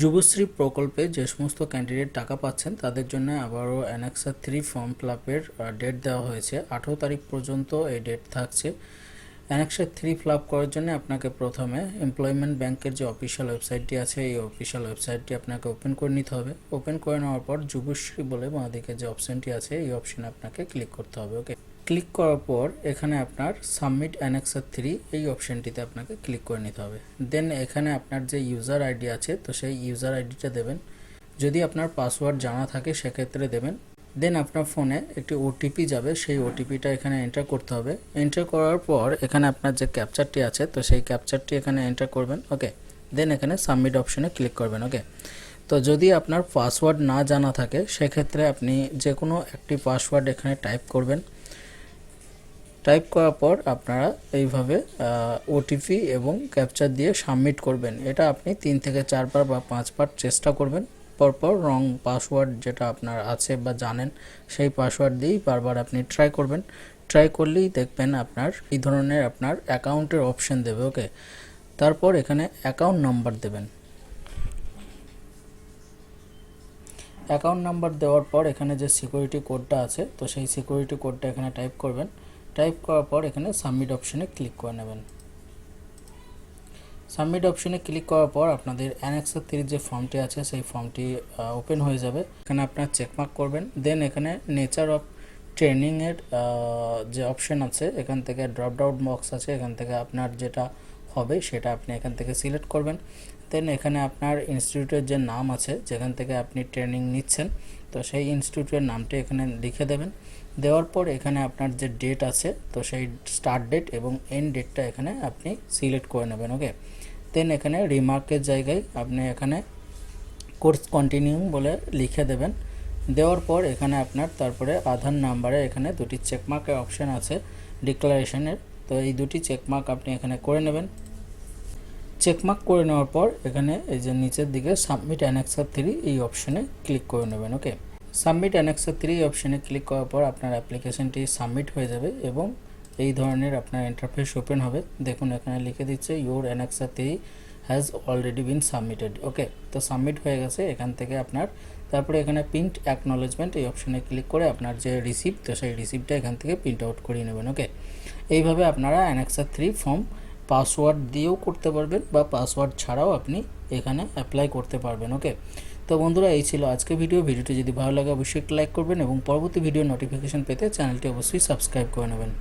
যুবশ্রী প্রকল্পে যে সমস্ত ক্যান্ডিডেট টাকা পাচ্ছেন তাদের জন্য আবারও অ্যানেক্সা 3 ফর্ম ফিল আপের ডেট দেওয়া হয়েছে। 18 তারিখ পর্যন্ত এই ডেট থাকছে। অ্যানেক্সা 3 ফিল আপ করার জন্য আপনাকে প্রথমে এমপ্লয়মেন্ট ব্যাংকের যে অফিসিয়াল ওয়েবসাইটটি আছে এই অফিসিয়াল ওয়েবসাইটটি আপনাকে ওপেন করে নিতে হবে। ওপেন করে নেওয়ার পর যুবশ্রী বলে বাঁদিকে যে অপশানটি আছে এই অপশানে আপনাকে ক্লিক করতে হবে। ওকে, ক্লিক করার পর এখানে আপনার সাবমিট অ্যানেক্সা 3 এই অপশানটিতে আপনাকে ক্লিক করে নিতে হবে। দেন এখানে আপনার যে ইউজার আইডি আছে তো সেই ইউজার আইডিটা দেবেন। যদি আপনার পাসওয়ার্ড জানা থাকে সেক্ষেত্রে দেবেন। দেন আপনার ফোনে একটি ওটিপি যাবে, সেই ওটিপিটা এখানে এন্টার করতে হবে। এন্টার করার পর এখানে আপনার যে ক্যাপচারটি আছে তো সেই ক্যাপচারটি এখানে এন্টার করবেন। ওকে, দেন এখানে সাবমিট অপশনে ক্লিক করবেন। ওকে, তো যদি আপনার পাসওয়ার্ড না জানা থাকে সেক্ষেত্রে আপনি যে কোনো একটি পাসওয়ার্ড এখানে টাইপ করবেন। টাইপ করার পর আপনারা এইভাবে ওটিপি এবং ক্যাপচার দিয়ে সাবমিট করবেন। এটা আপনি 3 থেকে 4 বার বা 5 বার চেষ্টা করবেন। পরপর রং পাসওয়ার্ড যেটা আপনার আছে বা জানেন সেই পাসওয়ার্ড দিয়েই বারবার আপনি ট্রাই করবেন। ট্রাই করলেই দেখবেন আপনার এই ধরনের আপনার অ্যাকাউন্টের অপশন দেবে। ওকে, তারপর এখানে অ্যাকাউন্ট নাম্বার দেবেন। অ্যাকাউন্ট নাম্বার দেওয়ার পর এখানে যে সিকিউরিটি কোডটা আছে তো সেই সিকিউরিটি কোডটা এখানে টাইপ করবেন। টাইপ করার পর এখানে সাবমিট অপশনে ক্লিক করে নেবেন। সাবমিট অপশনে ক্লিক করার পর আপনাদের অ্যানেক্সা 3 যে ফর্মটি আছে সেই ফর্মটি ওপেন হয়ে যাবে। এখানে আপনার চেকমার্ক করবেন। দেন এখানে নেচার অফ ট্রেনিংয়ের যে অপশন আছে এখান থেকে ড্রপ ডাউন বক্স আছে, এখান থেকে আপনার যেটা হবে সেটা আপনি এখান থেকে সিলেক্ট করবেন। দেন এখানে আপনার ইনস্টিটিউটের যে নাম আছে যেখান থেকে আপনি ট্রেনিং নিচ্ছেন তো সেই ইনস্টিটিউটের নামটি এখানে লিখে দেবেন। দেওয়ার পর এখানে আপনার যে ডেট আছে তো সেই স্টার্ট ডেট এবং এন্ড ডেটটা এখানে আপনি সিলেক্ট করে নেবেন। ওকে, দেন এখানে রিমার্কের জায়গায় আপনি এখানে কোর্স কন্টিনিউ বলে লিখে দেবেন। দেওয়ার পর এখানে আপনার তারপরে আধার নাম্বারে এখানে দুটি চেকমার্কের অপশান আছে ডিক্লারেশনের, তো এই দুটি চেকমার্ক আপনি এখানে করে নেবেন। চেকমার্ক করে নেওয়ার পর এখানে এই যে নিচের দিকে সাবমিট অ্যানেক্সা 3 এই অপশানে ক্লিক করে নেবেন। ওকে, সাবমিট অ্যানেক্সা 3 অপশানে ক্লিক করার পর আপনার অ্যাপ্লিকেশনটি সাবমিট হয়ে যাবে এবং এই ধরনের আপনার ইন্টারফেস ওপেন হবে। দেখুন এখানে লিখে দিচ্ছে your annexure 3 has already been submitted. Okay, তো সাবমিট হয়ে গেছে। এখান থেকে আপনার তারপরে এখানে প্রিন্ট অ্যাকনোলেজমেন্ট এই অপশানে ক্লিক করে আপনার যে রিসিপ্ট তো সেই রিসিপ্টটা এখান থেকে প্রিন্ট আউট করিয়ে নেবেন। ওকে, এইভাবে আপনারা অ্যানেক্সা 3 ফর্ম পাসওয়ার্ড দিয়েও করতে পারবেন বা পাসওয়ার্ড ছাড়াও আপনি এখানে অ্যাপ্লাই করতে পারবেন। ওকে, তো বন্ধুরা এই ছিল আজকে ভিডিওটি যদি ভালো লাগে অবশ্যই লাইক করবেন এবং পরবর্তী ভিডিও নোটিফিকেশন পেতে চ্যানেলটি অবশ্যই সাবস্ক্রাইব করে নেবেন।